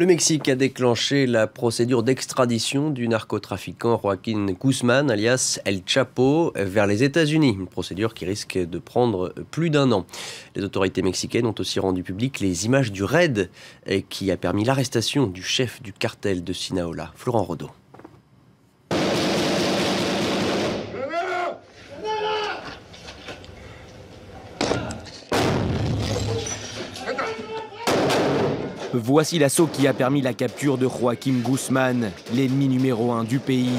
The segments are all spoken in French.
Le Mexique a déclenché la procédure d'extradition du narcotrafiquant Joaquín Guzmán, alias El Chapo, vers les États-Unis. Une procédure qui risque de prendre plus d'1 an. Les autorités mexicaines ont aussi rendu publiques les images du raid qui a permis l'arrestation du chef du cartel de Sinaloa, Florent Rodeau. Voici l'assaut qui a permis la capture de Joaquín Guzmán, l'ennemi numéro 1 du pays.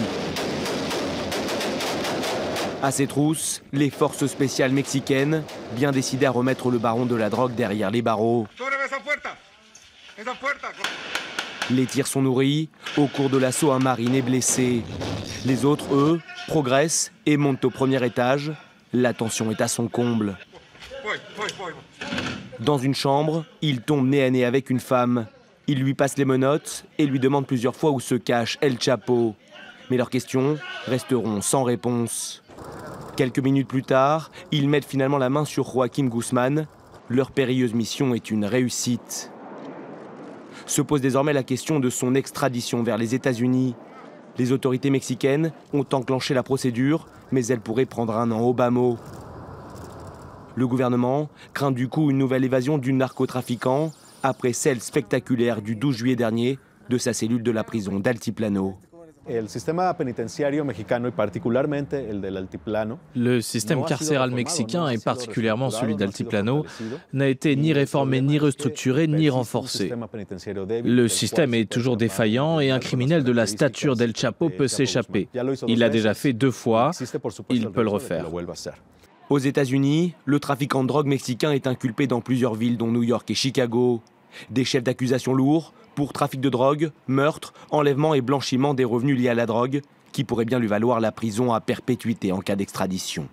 À ses trousses, les forces spéciales mexicaines, bien décidées à remettre le baron de la drogue derrière les barreaux. Les tirs sont nourris. Au cours de l'assaut, un marine est blessé. Les autres, eux, progressent et montent au premier étage. La tension est à son comble. Dans une chambre, il tombe nez à nez avec une femme. Il lui passe les menottes et lui demande plusieurs fois où se cache El Chapo. Mais leurs questions resteront sans réponse. Quelques minutes plus tard, ils mettent finalement la main sur Joaquín Guzmán. Leur périlleuse mission est une réussite. Se pose désormais la question de son extradition vers les États-Unis. Les autorités mexicaines ont enclenché la procédure, mais elle pourrait prendre 1 an au bas mot. Le gouvernement craint du coup une nouvelle évasion du narcotrafiquant après celle spectaculaire du 12 juillet dernier de sa cellule de la prison d'Altiplano. Le système carcéral mexicain, et particulièrement celui d'Altiplano, n'a été ni réformé, ni restructuré, ni renforcé. Le système est toujours défaillant et un criminel de la stature d'El Chapo peut s'échapper. Il l'a déjà fait 2 fois, il peut le refaire. Aux États-Unis, le trafiquant de drogue mexicain est inculpé dans plusieurs villes, dont New York et Chicago. Des chefs d'accusation lourds pour trafic de drogue, meurtre, enlèvement et blanchiment des revenus liés à la drogue, qui pourraient bien lui valoir la prison à perpétuité en cas d'extradition.